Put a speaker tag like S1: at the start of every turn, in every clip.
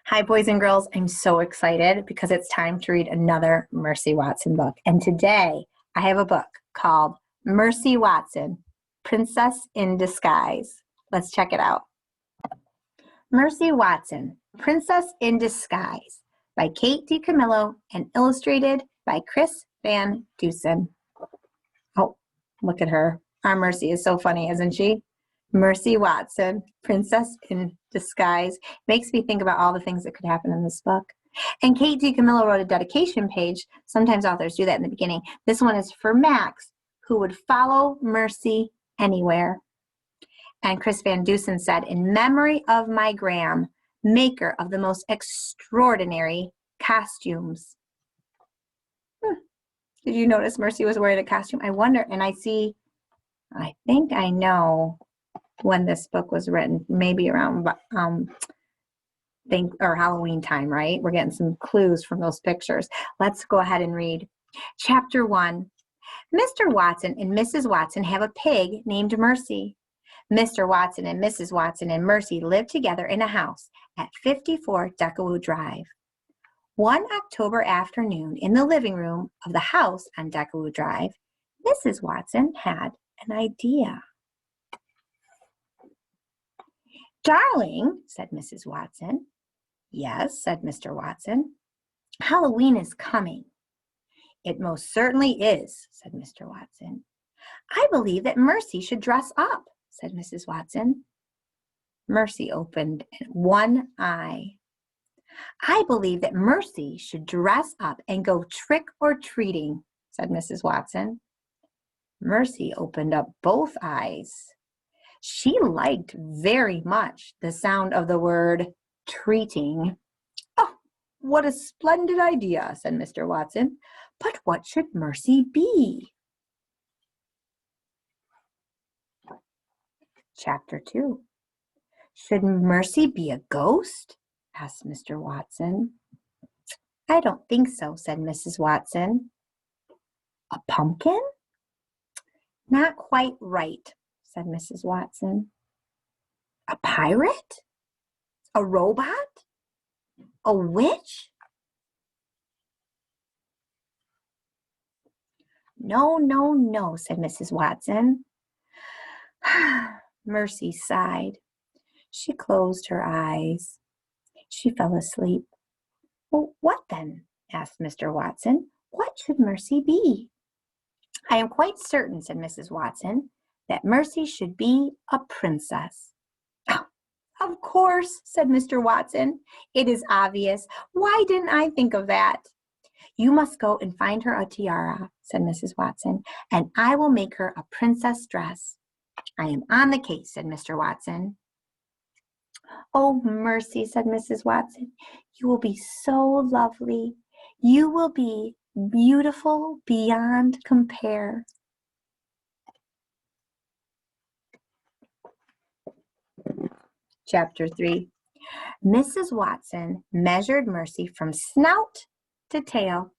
S1: Hi, boys and girls. I'm so excited because it's time to read another Mercy Watson book. And today I have a book called Mercy Watson, Princess in Disguise. Let's check it out. Mercy Watson, Princess in Disguise by Kate DiCamillo and illustrated by Chris Van Dusen. Oh, look at her. Our Mercy is so funny, isn't she? Mercy Watson, Princess in Disguise. Makes me think about all the things that could happen in this book. And Kate DiCamillo wrote a dedication page. Sometimes authors do that in the beginning. This one is for Max, who would follow Mercy anywhere. And Chris Van Dusen said, in memory of my Graham, maker of the most extraordinary costumes. Did you notice Mercy was wearing a costume? I wonder, and I think I know when this book was written, maybe around Halloween time, right? We're getting some clues from those pictures. Let's go ahead and read. Chapter 1. Mr. Watson and Mrs. Watson have a pig named Mercy. Mr. Watson and Mrs. Watson and Mercy live together in a house at 54 Decawoo Drive. One October afternoon in the living room of the house on Decawoo Drive, Mrs. Watson had an idea. Darling, said Mrs. Watson. Yes, said Mr. Watson. Halloween is coming. It most certainly is, said Mr. Watson. I believe that Mercy should dress up, said Mrs. Watson. Mercy opened one eye. I believe that Mercy should dress up and go trick-or-treating, said Mrs. Watson. Mercy opened up both eyes. She liked very much the sound of the word treating. Oh, what a splendid idea, said Mr. Watson. But what should Mercy be? Chapter 2. Should Mercy be a ghost? Asked Mr. Watson. I don't think so, said Mrs. Watson. A pumpkin? Not quite right, said Mrs. Watson. A pirate? A robot? A witch? No, no, no, said Mrs. Watson. Mercy sighed. She closed her eyes. She fell asleep. Well, what then? Asked Mr. Watson. What should Mercy be? I am quite certain, said Mrs. Watson, that Mercy should be a princess. Oh, of course, said Mr. Watson. It is obvious. Why didn't I think of that? You must go and find her a tiara, said Mrs. Watson, and I will make her a princess dress. I am on the case, said Mr. Watson. Oh, Mercy, said Mrs. Watson, you will be so lovely. You will be beautiful beyond compare. Chapter 3. Mrs. Watson measured Mercy from snout to tail.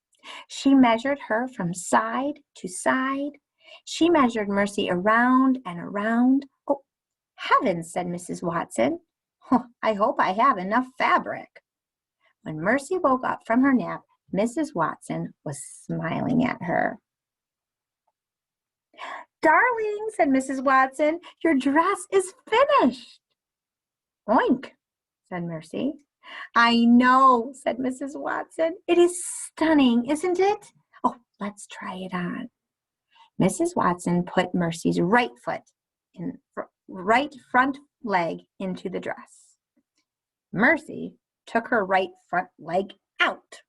S1: She measured her from side to side. She measured Mercy around and around. Oh, heavens, said Mrs. Watson. I hope I have enough fabric. When Mercy woke up from her nap, Mrs. Watson was smiling at her. Darling, said Mrs. Watson, your dress is finished. Oink, said Mercy. I know, said Mrs. Watson. It is stunning, isn't it? Oh, let's try it on. Mrs. Watson put Mercy's right front leg into the dress. Mercy took her right front leg out.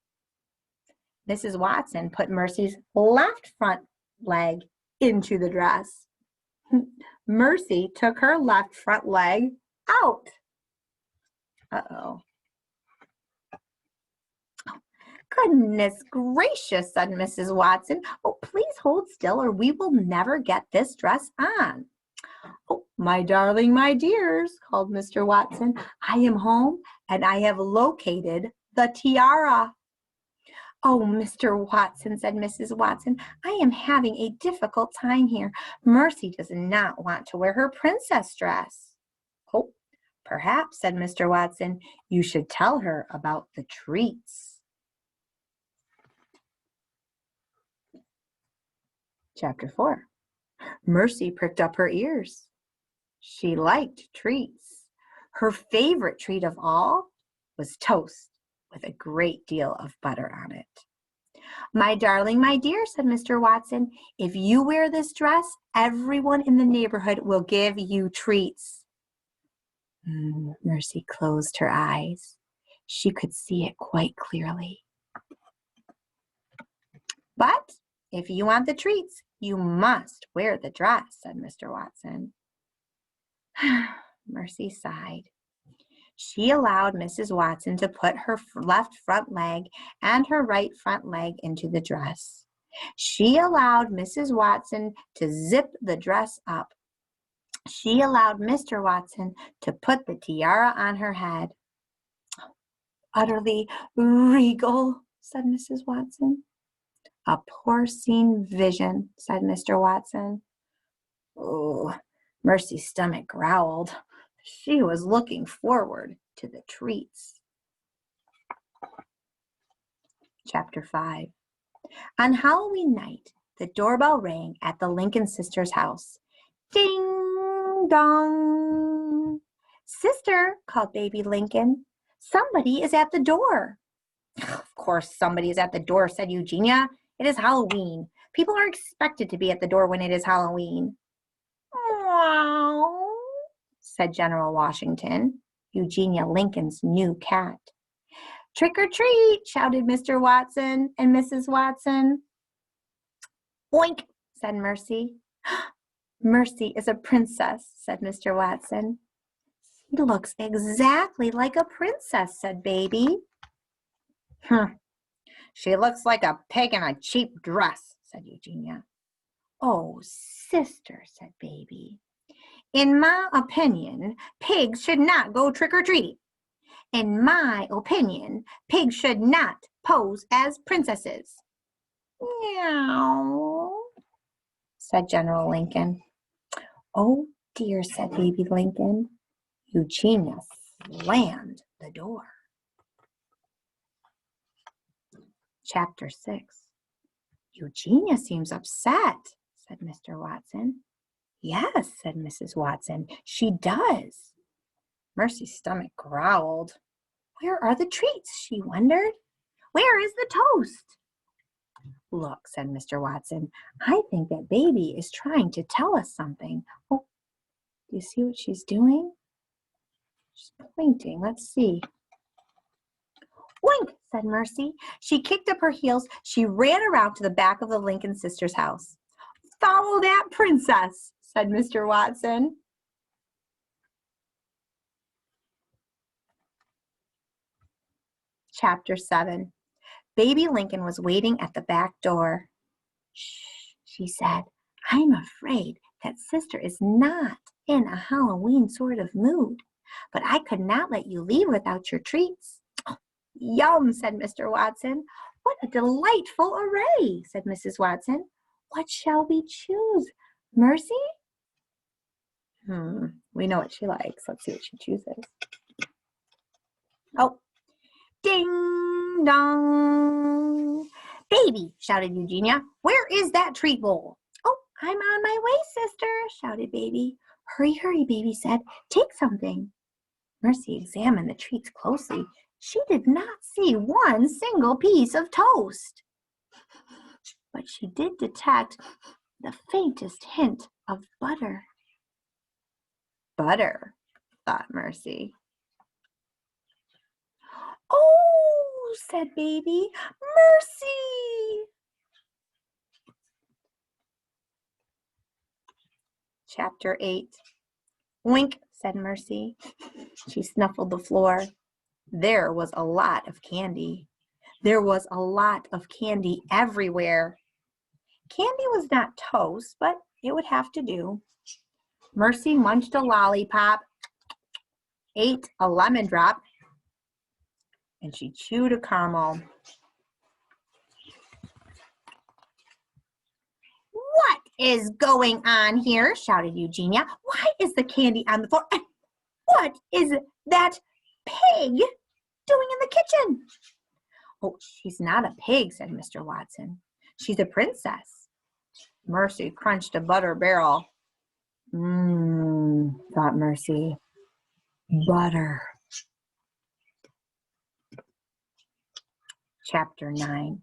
S1: Mrs. Watson put Mercy's left front leg into the dress. Mercy took her left front leg out. Uh-oh. Goodness gracious, said Mrs. Watson. Oh, please hold still or we will never get this dress on. Oh, my darling, my dears, called Mr. Watson. I am home and I have located the tiara. Oh, Mr. Watson, said Mrs. Watson, I am having a difficult time here. Mercy does not want to wear her princess dress. Oh, Perhaps, said Mr. Watson, you should tell her about the treats. Chapter 4. Mercy pricked up her ears. She liked treats. Her favorite treat of all was toast with a great deal of butter on it. My darling, my dear, said Mr. Watson, if you wear this dress, everyone in the neighborhood will give you treats. Mercy closed her eyes. She could see it quite clearly. But if you want the treats, you must wear the dress, said Mr. Watson. Mercy sighed. She allowed Mrs. Watson to put her left front leg and her right front leg into the dress. She allowed Mrs. Watson to zip the dress up. She allowed Mr. Watson to put the tiara on her head. Utterly regal, said Mrs. Watson. A porcine vision, said Mr. Watson. Oh, Mercy's stomach growled. She was looking forward to the treats. Chapter 5. On Halloween night, the doorbell rang at the Lincoln sisters' house. Ding dong. Sister, called baby Lincoln, somebody is at the door. Of course somebody is at the door, said Eugenia. It is Halloween. People are expected to be at the door when it is Halloween. Meow, said General Washington, Eugenia Lincoln's new cat. Trick or treat, shouted Mr. Watson and Mrs. Watson. Oink, said Mercy. Mercy is a princess, said Mr. Watson. She looks exactly like a princess, said Baby. She looks like a pig in a cheap dress, said Eugenia. Oh, sister, said Baby. In my opinion, pigs should not go trick-or-treating. In my opinion, pigs should not pose as princesses. Meow, said General Lincoln. Oh dear, said baby Lincoln. Eugenia slammed the door. Chapter 6. Eugenia seems upset, said Mr. Watson. Yes, said Mrs. Watson, she does. Mercy's stomach growled. Where are the treats? She wondered. Where is the toast? Look, said Mr. Watson, I think that baby is trying to tell us something. Oh, do you see what she's doing? She's pointing. Let's see. Oink, said Mercy. She kicked up her heels. She ran around to the back of the Lincoln sisters' house. Follow that princess, said Mr. Watson. Chapter 7. Baby Lincoln was waiting at the back door. Shh, she said. I'm afraid that sister is not in a Halloween sort of mood, but I could not let you leave without your treats. Oh, yum, said Mr. Watson. What a delightful array, said Mrs. Watson. What shall we choose? Mercy? We know what she likes. Let's see what she chooses. Oh, ding dong. Baby, shouted Eugenia, where is that treat bowl? Oh, I'm on my way, sister, shouted Baby. Hurry, hurry, Baby said. Take something. Mercy examined the treats closely. She did not see one single piece of toast. But she did detect the faintest hint of butter. Butter, thought Mercy. Oh, said Baby, Mercy! Chapter 8. Oink, said Mercy. She snuffled the floor. There was a lot of candy. There was a lot of candy everywhere. Candy was not toast, but it would have to do. Mercy munched a lollipop, ate a lemon drop, and she chewed a caramel. What is going on here? Shouted Eugenia. Why is the candy on the floor? What is that pig doing in the kitchen? Oh, she's not a pig, said Mr. Watson. She's a princess. Mercy crunched a butter barrel. Thought Mercy. Butter. Chapter 9.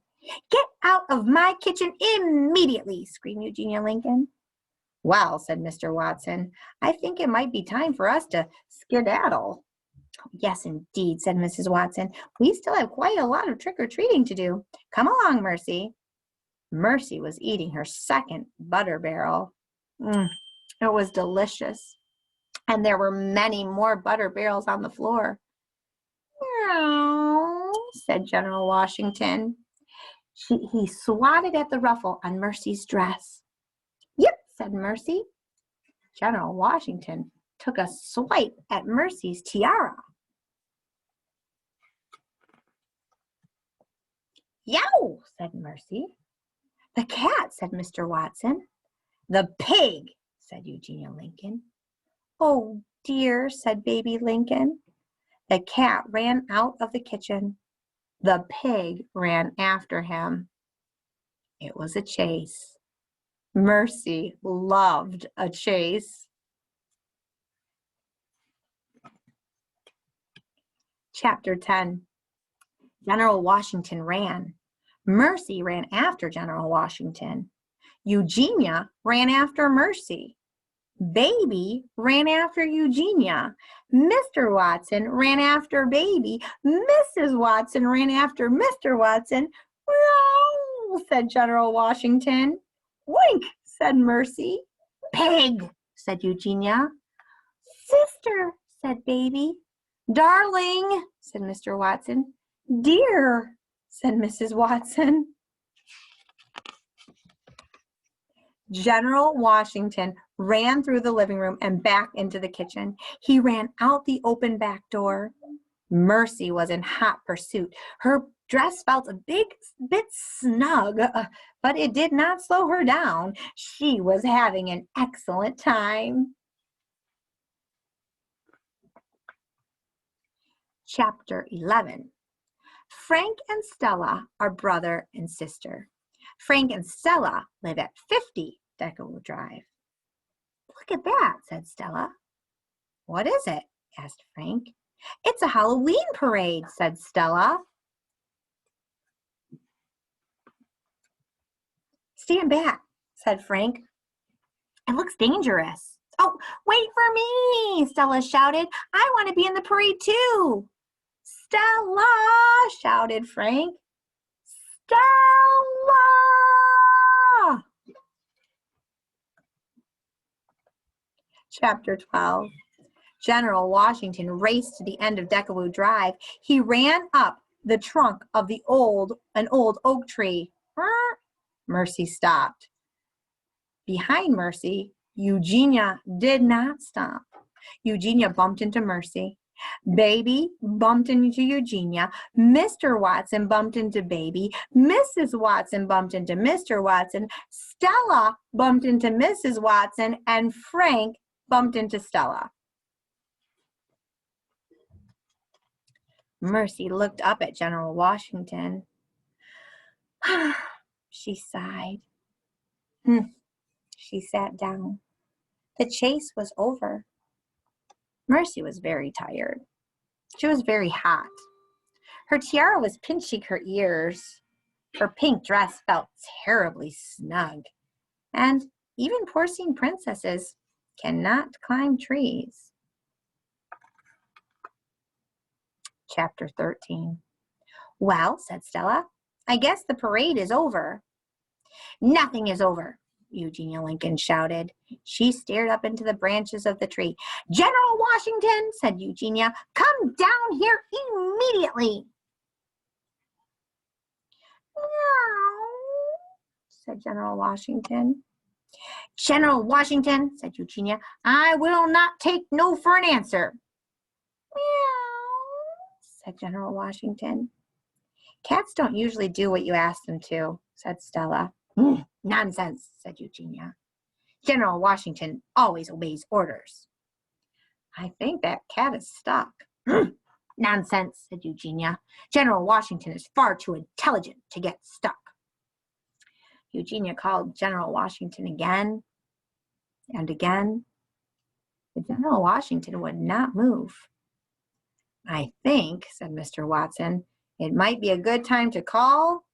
S1: Get out of my kitchen immediately, screamed Eugenia Lincoln. Well, said Mr. Watson, I think it might be time for us to skedaddle. Yes, indeed, said Mrs. Watson. We still have quite a lot of trick-or-treating to do. Come along, Mercy. Mercy was eating her second butter barrel. It was delicious. And there were many more butter barrels on the floor. Meow, said General Washington. He swatted at the ruffle on Mercy's dress. Yep, said Mercy. General Washington took a swipe at Mercy's tiara. Yow, said Mercy. The cat, said Mr. Watson. The pig, said Eugenia Lincoln. Oh dear, said baby Lincoln. The cat ran out of the kitchen. The pig ran after him. It was a chase. Mercy loved a chase. Chapter 10. General Washington ran. Mercy ran after General Washington. Eugenia ran after Mercy. Baby ran after Eugenia. Mr. Watson ran after Baby. Mrs. Watson ran after Mr. Watson. Meow, said General Washington. Wink, said Mercy. Pig, said Eugenia. Sister, said Baby. Darling, said Mr. Watson. Dear, said Mrs. Watson. General Washington ran through the living room and back into the kitchen. He ran out the open back door. Mercy was in hot pursuit. Her dress felt a bit snug, but it did not slow her down. She was having an excellent time. Chapter 11. Frank and Stella are brother and sister. Frank and Stella live at 50 DiCamillo Drive. Look at that, said Stella. What is it? Asked Frank. It's a Halloween parade, said Stella. Stand back, said Frank. It looks dangerous. Oh, wait for me, Stella shouted. I want to be in the parade too. Stella, shouted Frank. Stella! Chapter 12. General Washington raced to the end of DiCamillo Drive. He ran up the trunk of an old oak tree. Mercy stopped. Behind Mercy, Eugenia did not stop. Eugenia bumped into Mercy. Baby bumped into Eugenia. Mr. Watson bumped into Baby. Mrs. Watson bumped into Mr. Watson. Stella bumped into Mrs. Watson. And Frank bumped into Stella. Mercy looked up at General Washington. She sighed. She sat down. The chase was over. Mercy was very tired. She was very hot. Her tiara was pinching her ears. Her pink dress felt terribly snug. And even porcine princesses cannot climb trees. Chapter 13. Well, said Stella, I guess the parade is over. Nothing is over, Eugenia Lincoln shouted. She stared up into the branches of the tree. General Washington, said Eugenia, come down here immediately. Meow, said General Washington. General Washington, said Eugenia, I will not take no for an answer. Meow, said General Washington. Cats don't usually do what you ask them to, said Stella. Nonsense, said Eugenia. General Washington always obeys orders. I think that cat is stuck. Nonsense, said Eugenia. General Washington is far too intelligent to get stuck. Eugenia called General Washington again and again, but General Washington would not move. I think, said Mr. Watson, it might be a good time to call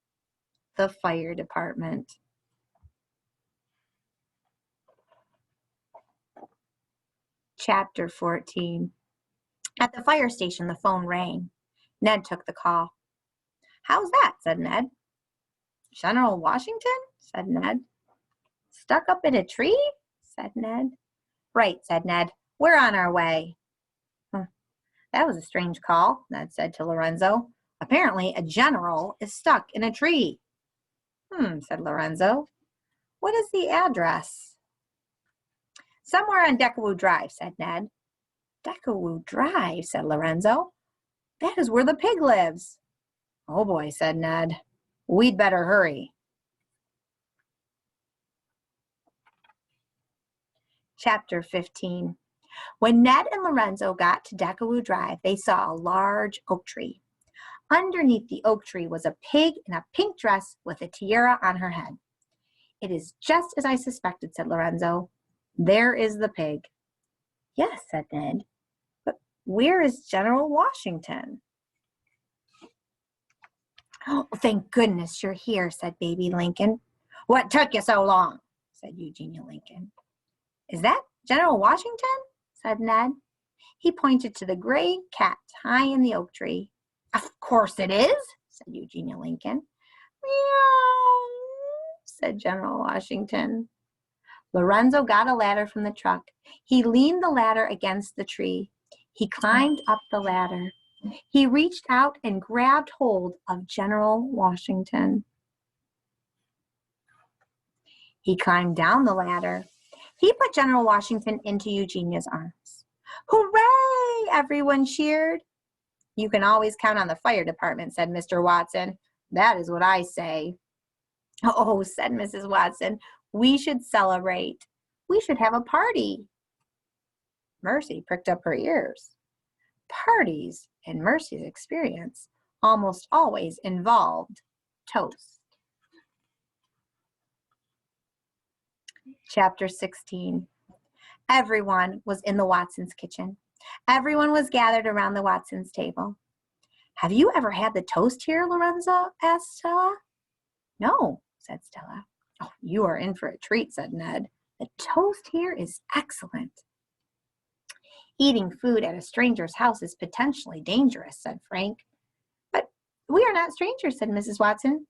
S1: the fire department. Chapter 14. At the fire station, the phone rang. Ned took the call. How's that? Said Ned. General Washington? Said Ned. Stuck up in a tree? Said Ned. Right, said Ned. We're on our way. That was a strange call, Ned said to Lorenzo. Apparently, a general is stuck in a tree. Said Lorenzo. What is the address? Somewhere on Decawoo Drive, said Ned. Decawoo Drive, said Lorenzo. That is where the pig lives. Oh boy, said Ned. We'd better hurry. Chapter 15. When Ned and Lorenzo got to Decawoo Drive, they saw a large oak tree. Underneath the oak tree was a pig in a pink dress with a tiara on her head. It is just as I suspected, said Lorenzo. There is the pig. Yes, said Ned. But where is General Washington? Oh, thank goodness you're here, said baby Lincoln. What took you so long? Said Eugenia Lincoln. Is that General Washington? Said Ned. He pointed to the gray cat high in the oak tree. Of course it is, said Eugenia Lincoln. Meow, said General Washington. Lorenzo got a ladder from the truck. He leaned the ladder against the tree. He climbed up the ladder. He reached out and grabbed hold of General Washington. He climbed down the ladder. He put General Washington into Eugenia's arms. Hooray! Everyone cheered. You can always count on the fire department, said Mr. Watson. That is what I say. Oh, said Mrs. Watson, we should celebrate. We should have a party. Mercy pricked up her ears. Parties, in Mercy's experience, almost always involved toast. Chapter 16. Everyone was in the Watsons' kitchen. Everyone was gathered around the Watsons' table. Have you ever had the toast here, Lorenzo? Asked Stella. No, said Stella. Oh, you are in for a treat, said Ned. The toast here is excellent. Eating food at a stranger's house is potentially dangerous, said Frank. But we are not strangers, said Mrs. Watson.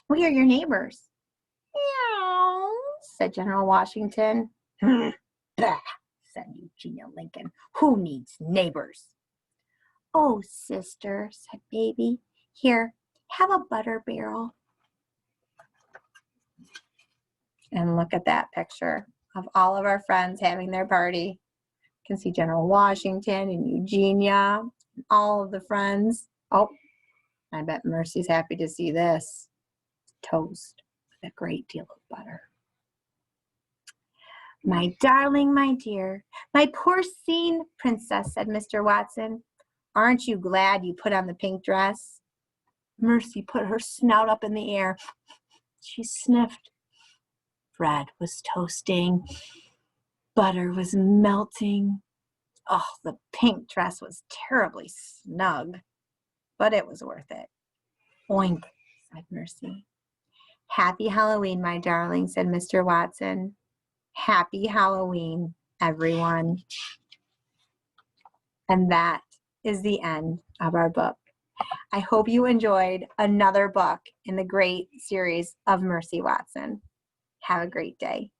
S1: We are your neighbors. Meow, said General Washington. Bah, said Eugenia Lincoln. Who needs neighbors? Oh, sister, said baby. Here, have a butter barrel. And look at that picture of all of our friends having their party. You can see General Washington and Eugenia, and all of the friends. Oh, I bet Mercy's happy to see this. Toast with a great deal of butter. My darling, my dear, my porcine princess, said Mr. Watson. Aren't you glad you put on the pink dress? Mercy put her snout up in the air. She sniffed. Bread was toasting. Butter was melting. Oh, the pink dress was terribly snug, but it was worth it. Oink, said Mercy. Happy Halloween, my darling, said Mr. Watson. Happy Halloween, everyone. And that is the end of our book. I hope you enjoyed another book in the great series of Mercy Watson. Have a great day.